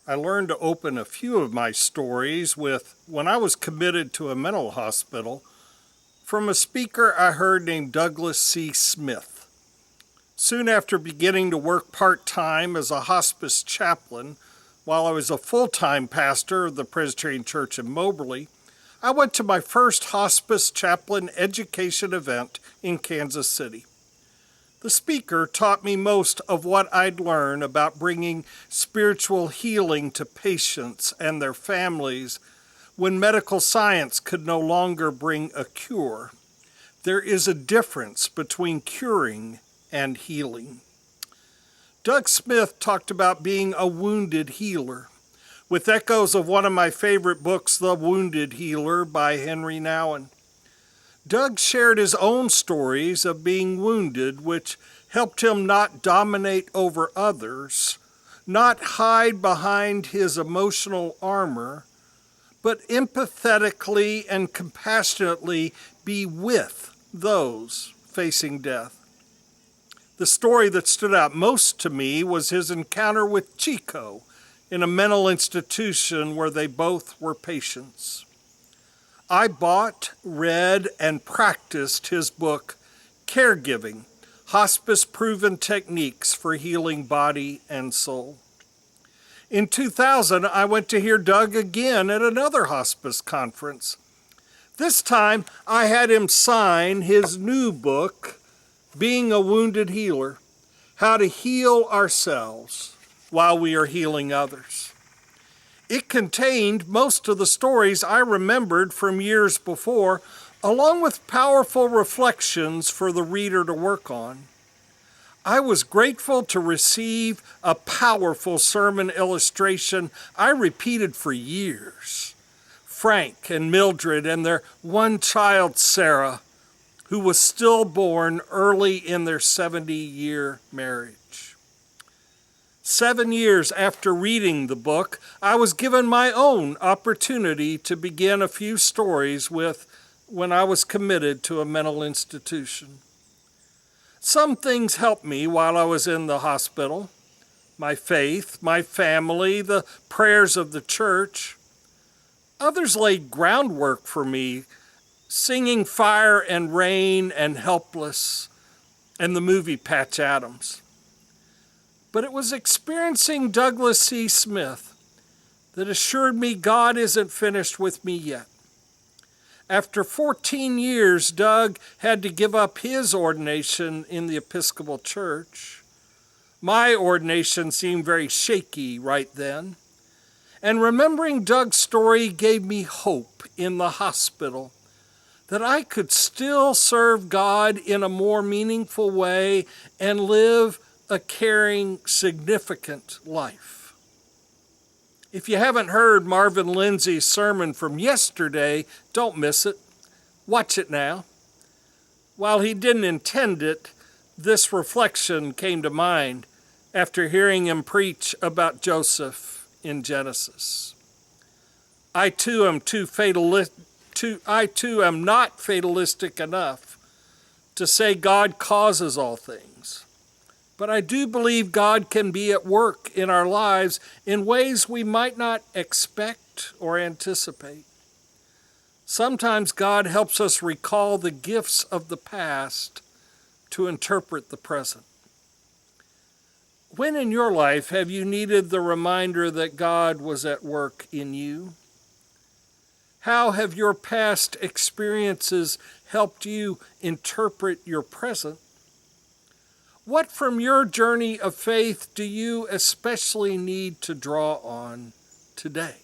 I learned to open a few of my stories with when I was committed to a mental hospital from a speaker I heard named Douglas C. Smith. Soon after beginning to work part-time as a hospice chaplain, while I was a full-time pastor of the Presbyterian Church in Moberly, I went to my first hospice chaplain education event in Kansas City. The speaker taught me most of what I'd learned about bringing spiritual healing to patients and their families when medical science could no longer bring a cure. There is a difference between curing and healing. Doug Smith talked about being a wounded healer, with echoes of one of my favorite books, The Wounded Healer by Henry Nouwen. Doug shared his own stories of being wounded, which helped him not dominate over others, not hide behind his emotional armor, but empathetically and compassionately be with those facing death. The story that stood out most to me was his encounter with Chico in a mental institution where they both were patients. I bought, read, and practiced his book, Caregiving, Hospice-Proven Techniques for Healing Body and Soul. In 2000, I went to hear Doug again at another hospice conference. This time, I had him sign his new book, Being a Wounded Healer, How to Heal Ourselves While We Are Healing Others. It contained most of the stories I remembered from years before, along with powerful reflections for the reader to work on. I was grateful to receive a powerful sermon illustration I repeated for years. Frank and Mildred and their one child, Sarah, who was stillborn early in their 70-year marriage. 7 years after reading the book, I was given my own opportunity to begin a few stories with when I was committed to a mental institution. Some things helped me while I was in the hospital: my faith, my family, the prayers of the church. Others laid groundwork for me, singing Fire and Rain and Helpless and the movie Patch Adams. But it was experiencing Douglas C. Smith that assured me God isn't finished with me yet. After 14 years, Doug had to give up his ordination in the Episcopal Church. My ordination seemed very shaky right then. And remembering Doug's story gave me hope in the hospital that I could still serve God in a more meaningful way and live a caring, significant life. If you haven't heard Marvin Lindsay's sermon from yesterday, don't miss it. Watch it now. While he didn't intend it, this reflection came to mind after hearing him preach about Joseph in Genesis. I too am not fatalistic enough to say God causes all things. But I do believe God can be at work in our lives in ways we might not expect or anticipate. Sometimes God helps us recall the gifts of the past to interpret the present. When in your life have you needed the reminder that God was at work in you? How have your past experiences helped you interpret your present? What from your journey of faith do you especially need to draw on today?